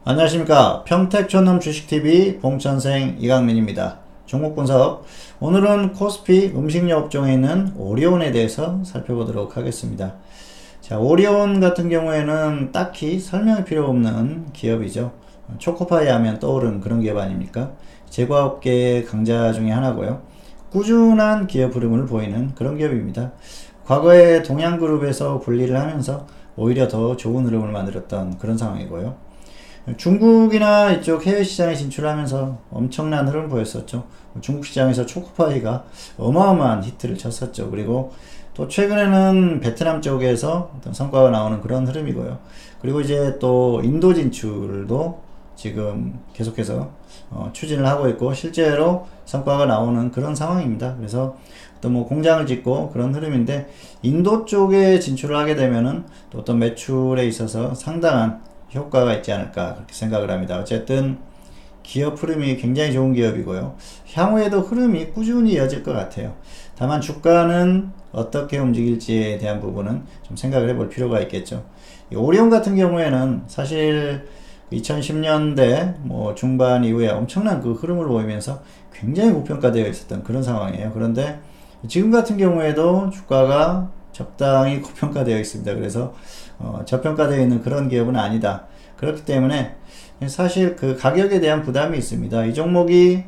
안녕하십니까. 평택촌놈 주식TV 봉천생 이강민입니다. 종목 분석. 오늘은 코스피 음식료 업종에 있는 오리온에 대해서 살펴보도록 하겠습니다. 자, 오리온 같은 경우에는 딱히 설명이 필요 없는 기업이죠. 초코파이 하면 떠오르는 그런 기업 아닙니까? 제과업계의 강자 중에 하나고요. 꾸준한 기업 흐름을 보이는 그런 기업입니다. 과거에 동양그룹에서 분리를 하면서 오히려 더 좋은 흐름을 만들었던 그런 상황이고요. 중국이나 이쪽 해외 시장에 진출하면서 엄청난 흐름을 보였었죠. 중국 시장에서 초코파이가 어마어마한 히트를 쳤었죠. 그리고 또 최근에는 베트남 쪽에서 어떤 성과가 나오는 그런 흐름이고요. 그리고 이제 또 인도 진출도 지금 계속해서 추진을 하고 있고 실제로 성과가 나오는 그런 상황입니다. 그래서 또 뭐 공장을 짓고 그런 흐름인데 인도 쪽에 진출을 하게 되면은 또 어떤 매출에 있어서 상당한 효과가 있지 않을까 그렇게 생각을 합니다. 어쨌든 기업 흐름이 굉장히 좋은 기업이고요. 향후에도 흐름이 꾸준히 이어질 것 같아요. 다만 주가는 어떻게 움직일지에 대한 부분은 좀 생각을 해볼 필요가 있겠죠. 오리온 같은 경우에는 사실 2010년대 뭐 중반 이후에 엄청난 그 흐름을 보이면서 굉장히 고평가되어 있었던 그런 상황이에요. 그런데 지금 같은 경우에도 주가가 적당히 고평가되어 있습니다. 그래서 저평가되어 있는 그런 기업은 아니다. 그렇기 때문에 사실 그 가격에 대한 부담이 있습니다. 이 종목이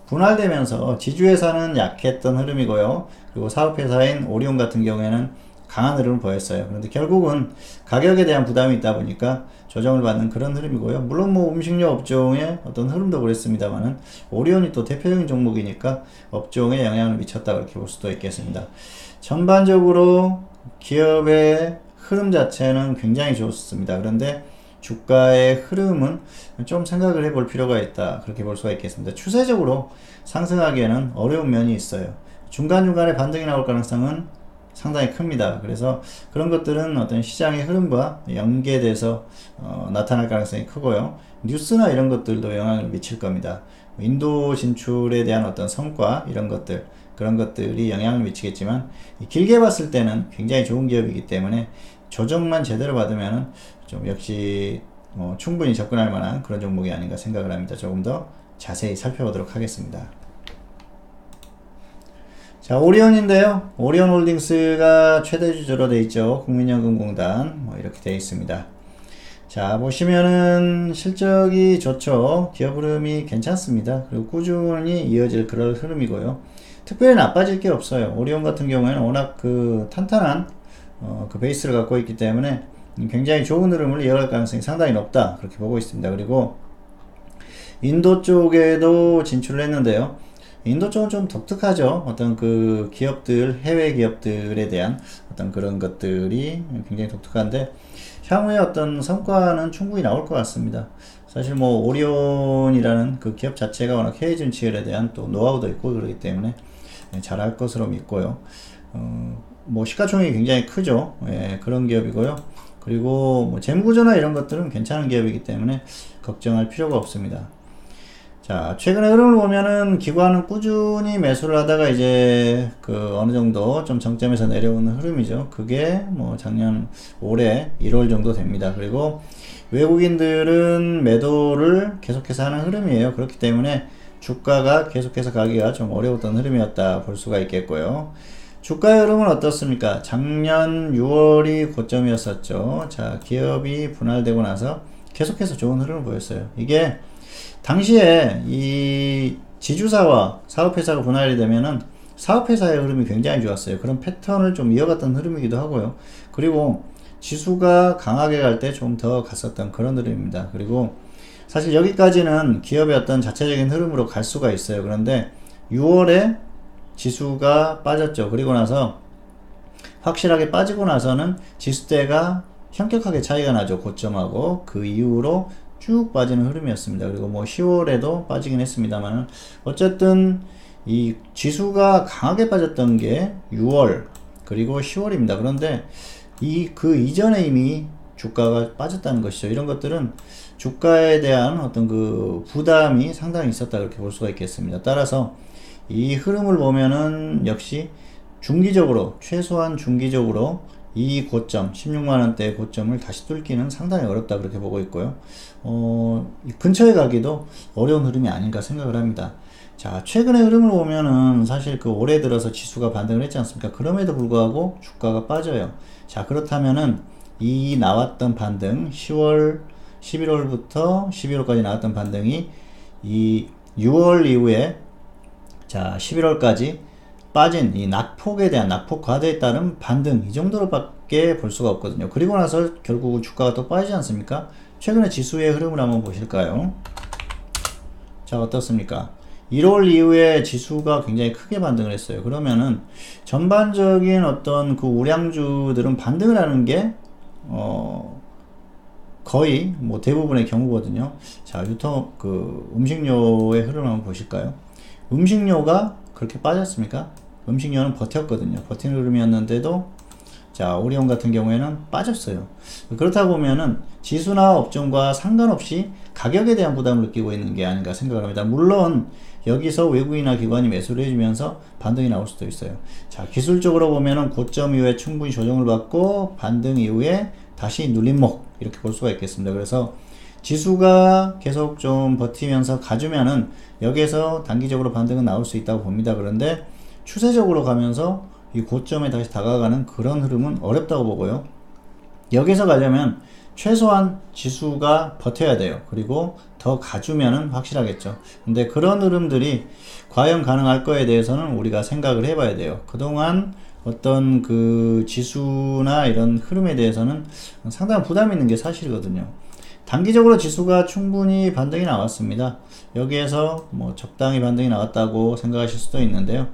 분할되면서 지주회사는 약했던 흐름이고요. 그리고 사업회사인 오리온 같은 경우에는 강한 흐름을 보였어요. 그런데 결국은 가격에 대한 부담이 있다 보니까 조정을 받는 그런 흐름이고요. 물론 뭐 음식료 업종의 어떤 흐름도 그랬습니다만은 오리온이 또 대표적인 종목이니까 업종에 영향을 미쳤다 그렇게 볼 수도 있겠습니다. 전반적으로 기업의 흐름 자체는 굉장히 좋습니다. 그런데 주가의 흐름은 좀 생각을 해볼 필요가 있다 그렇게 볼 수가 있겠습니다. 추세적으로 상승하기에는 어려운 면이 있어요. 중간중간에 반등이 나올 가능성은 상당히 큽니다. 그래서 그런 것들은 어떤 시장의 흐름과 연계돼서 나타날 가능성이 크고요. 뉴스나 이런 것들도 영향을 미칠 겁니다. 인도 진출에 대한 어떤 성과 이런 것들 그런 것들이 영향을 미치겠지만 길게 봤을 때는 굉장히 좋은 기업이기 때문에 조정만 제대로 받으면 좀 역시 충분히 접근할 만한 그런 종목이 아닌가 생각을 합니다. 조금 더 자세히 살펴보도록 하겠습니다. 자, 오리온인데요. 오리온홀딩스가 최대 주주로 되어 있죠. 국민연금공단 이렇게 되어 있습니다. 자, 보시면은 실적이 좋죠. 기업 흐름이 괜찮습니다. 그리고 꾸준히 이어질 그런 흐름이고요. 특별히 나빠질 게 없어요. 오리온 같은 경우에는 워낙 그 탄탄한 그 베이스를 갖고 있기 때문에 굉장히 좋은 흐름을 이어갈 가능성이 상당히 높다 그렇게 보고 있습니다. 그리고 인도 쪽에도 진출을 했는데요. 인도 쪽은 좀 독특하죠. 어떤 그 기업들, 해외 기업들에 대한 어떤 그런 것들이 굉장히 독특한데 향후에 어떤 성과는 충분히 나올 것 같습니다. 사실 뭐 오리온이라는 그 기업 자체가 워낙 해외 진출에 대한 또 노하우도 있고 그렇기 때문에 잘할 것으로 믿고요. 뭐 시가총액이 굉장히 크죠. 예, 그런 기업이고요. 그리고 뭐 재무구조나 이런 것들은 괜찮은 기업이기 때문에 걱정할 필요가 없습니다. 자, 최근에 흐름을 보면은 기관은 꾸준히 매수를 하다가 이제 그 어느 정도 좀 정점에서 내려오는 흐름이죠. 그게 뭐 작년 올해 1월 정도 됩니다. 그리고 외국인들은 매도를 계속해서 하는 흐름이에요. 그렇기 때문에 주가가 계속해서 가기가 좀 어려웠던 흐름이었다 볼 수가 있겠고요. 주가의 흐름은 어떻습니까? 작년 6월이 고점이었었죠. 자, 기업이 분할되고 나서 계속해서 좋은 흐름을 보였어요. 이게 당시에 이 지주사와 사업회사가 분할이 되면은 사업회사의 흐름이 굉장히 좋았어요. 그런 패턴을 좀 이어갔던 흐름이기도 하고요. 그리고 지수가 강하게 갈 때 좀 더 갔었던 그런 흐름입니다. 그리고 사실 여기까지는 기업의 어떤 자체적인 흐름으로 갈 수가 있어요. 그런데 6월에 지수가 빠졌죠. 그리고 나서 확실하게 빠지고 나서는 지수대가 현격하게 차이가 나죠. 고점하고 그 이후로 쭉 빠지는 흐름이었습니다. 그리고 뭐 10월에도 빠지긴 했습니다만 어쨌든 이 지수가 강하게 빠졌던 게 6월 그리고 10월입니다. 그런데 그 이전에 이미 주가가 빠졌다는 것이죠. 이런 것들은 주가에 대한 어떤 그 부담이 상당히 있었다 그렇게 볼 수가 있겠습니다. 따라서 이 흐름을 보면은 역시 중기적으로 최소한 중기적으로 이 고점 16만원대의 고점을 다시 뚫기는 상당히 어렵다 그렇게 보고 있고요. 근처에 가기도 어려운 흐름이 아닌가 생각을 합니다. 자, 최근의 흐름을 보면은 사실 그 올해 들어서 지수가 반등을 했지 않습니까? 그럼에도 불구하고 주가가 빠져요. 자, 그렇다면은 이 나왔던 반등 10월 11월부터 12월까지 나왔던 반등이 이 6월 이후에 자 11월까지 빠진 이 낙폭에 대한 낙폭 과대에 따른 반등 이 정도로밖에 볼 수가 없거든요. 그리고 나서 결국 주가가 또 빠지지 않습니까? 최근에 지수의 흐름을 한번 보실까요? 자, 어떻습니까? 1월 이후에 지수가 굉장히 크게 반등을 했어요. 그러면은 전반적인 어떤 그 우량주들은 반등을 하는 게 거의 뭐 대부분의 경우거든요. 자, 음식료의 흐름을 한번 보실까요? 음식료가 그렇게 빠졌습니까? 음식료는 버텼거든요. 버티는 흐름이었는데도 자, 오리온 같은 경우에는 빠졌어요. 그렇다 보면은 지수나 업종과 상관없이 가격에 대한 부담을 느끼고 있는 게 아닌가 생각을 합니다. 물론 여기서 외국인이나 기관이 매수를 해주면서 반등이 나올 수도 있어요. 자, 기술적으로 보면은 고점 이후에 충분히 조정을 받고 반등 이후에 다시 눌림목 이렇게 볼 수가 있겠습니다. 그래서 지수가 계속 좀 버티면서 가주면은 여기에서 단기적으로 반등은 나올 수 있다고 봅니다. 그런데 추세적으로 가면서 이 고점에 다시 다가가는 그런 흐름은 어렵다고 보고요. 여기서 가려면 최소한 지수가 버텨야 돼요. 그리고 더 가주면은 확실하겠죠. 근데 그런 흐름들이 과연 가능할 거에 대해서는 우리가 생각을 해봐야 돼요. 그동안 어떤 그 지수나 이런 흐름에 대해서는 상당한 부담이 있는 게 사실이거든요. 단기적으로 지수가 충분히 반등이 나왔습니다. 여기에서 뭐 적당히 반등이 나왔다고 생각하실 수도 있는데요.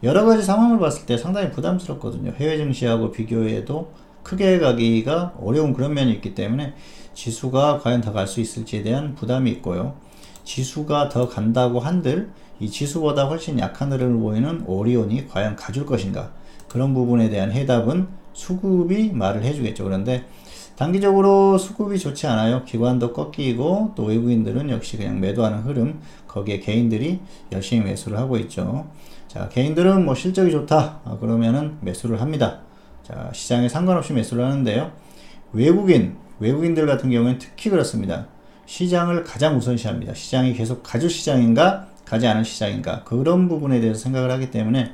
여러 가지 상황을 봤을 때 상당히 부담스럽거든요. 해외 증시하고 비교해도 크게 가기가 어려운 그런 면이 있기 때문에 지수가 과연 더 갈 수 있을지에 대한 부담이 있고요. 지수가 더 간다고 한들 이 지수보다 훨씬 약한 흐름을 보이는 오리온이 과연 가줄 것인가? 그런 부분에 대한 해답은 수급이 말을 해주겠죠. 그런데 단기적으로 수급이 좋지 않아요. 기관도 꺾이고 또 외국인들은 역시 그냥 매도하는 흐름, 거기에 개인들이 열심히 매수를 하고 있죠. 자, 개인들은 뭐 실적이 좋다 그러면은 매수를 합니다. 자, 시장에 상관없이 매수를 하는데요. 외국인들 같은 경우에는 특히 그렇습니다. 시장을 가장 우선시합니다. 시장이 계속 가줄 시장인가 가지 않을 시장인가 그런 부분에 대해서 생각을 하기 때문에,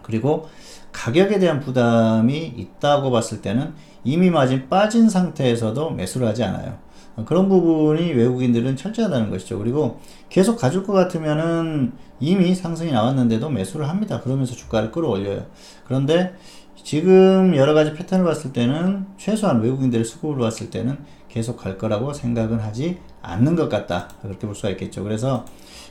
그리고 가격에 대한 부담이 있다고 봤을 때는 이미 빠진 상태에서도 매수를 하지 않아요. 그런 부분이 외국인들은 철저하다는 것이죠. 그리고 계속 가줄 것 같으면은 이미 상승이 나왔는데도 매수를 합니다. 그러면서 주가를 끌어올려요. 그런데 지금 여러 가지 패턴을 봤을 때는 최소한 외국인들의 수급을 봤을 때는 계속 갈 거라고 생각은 하지 않는 것 같다. 그렇게 볼 수가 있겠죠. 그래서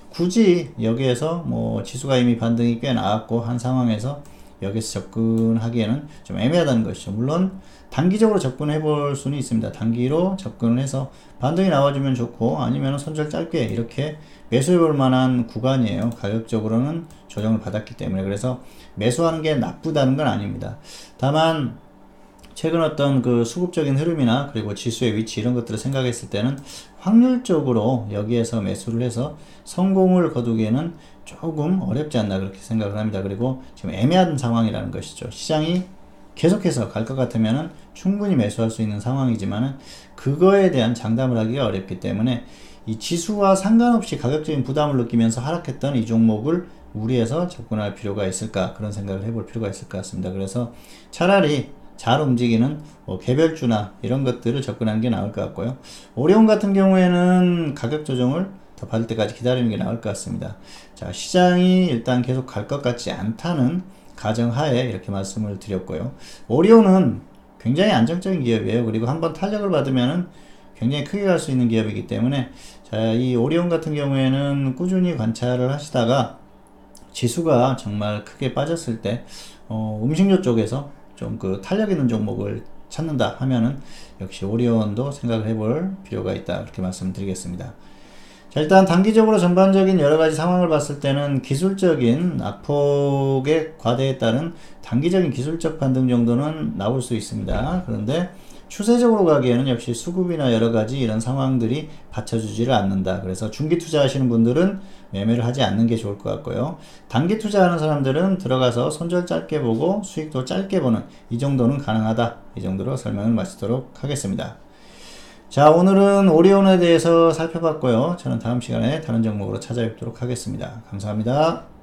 굳이 여기에서 뭐 지수가 이미 반등이 꽤 나왔고 한 상황에서 여기서 접근하기에는 좀 애매하다는 것이죠. 물론 단기적으로 접근해 볼 수는 있습니다. 단기로 접근을 해서 반등이 나와주면 좋고 아니면 손절 짧게 이렇게 매수해 볼 만한 구간이에요. 가격적으로는 조정을 받았기 때문에. 그래서 매수하는 게 나쁘다는 건 아닙니다. 다만 최근 어떤 그 수급적인 흐름이나 그리고 지수의 위치 이런 것들을 생각했을 때는 확률적으로 여기에서 매수를 해서 성공을 거두기에는 조금 어렵지 않나 그렇게 생각을 합니다. 그리고 지금 애매한 상황이라는 것이죠. 시장이 계속해서 갈 것 같으면은 충분히 매수할 수 있는 상황이지만은 그거에 대한 장담을 하기가 어렵기 때문에 이 지수와 상관없이 가격적인 부담을 느끼면서 하락했던 이 종목을 우리에서 접근할 필요가 있을까, 그런 생각을 해볼 필요가 있을 것 같습니다. 그래서 차라리 잘 움직이는 뭐 개별주나 이런 것들을 접근하는 게 나을 것 같고요. 오리온 같은 경우에는 가격 조정을 더 받을 때까지 기다리는 게 나을 것 같습니다. 자, 시장이 일단 계속 갈 것 같지 않다는 가정하에 이렇게 말씀을 드렸고요. 오리온은 굉장히 안정적인 기업이에요. 그리고 한번 탄력을 받으면은 굉장히 크게 갈 수 있는 기업이기 때문에, 자, 이 오리온 같은 경우에는 꾸준히 관찰을 하시다가 지수가 정말 크게 빠졌을 때 음식료 쪽에서 좀 그 탄력 있는 종목을 찾는다 하면은 역시 오리온도 생각을 해볼 필요가 있다, 그렇게 말씀드리겠습니다. 자, 일단 단기적으로 전반적인 여러 가지 상황을 봤을 때는 기술적인 악폭의 과대에 따른 단기적인 기술적 반등 정도는 나올 수 있습니다. 그런데 추세적으로 가기에는 역시 수급이나 여러 가지 이런 상황들이 받쳐주지를 않는다. 그래서 중기 투자하시는 분들은 매매를 하지 않는 게 좋을 것 같고요. 단기 투자하는 사람들은 들어가서 손절 짧게 보고 수익도 짧게 보는 이 정도는 가능하다. 이 정도로 설명을 마치도록 하겠습니다. 자, 오늘은 오리온에 대해서 살펴봤고요. 저는 다음 시간에 다른 종목으로 찾아뵙도록 하겠습니다. 감사합니다.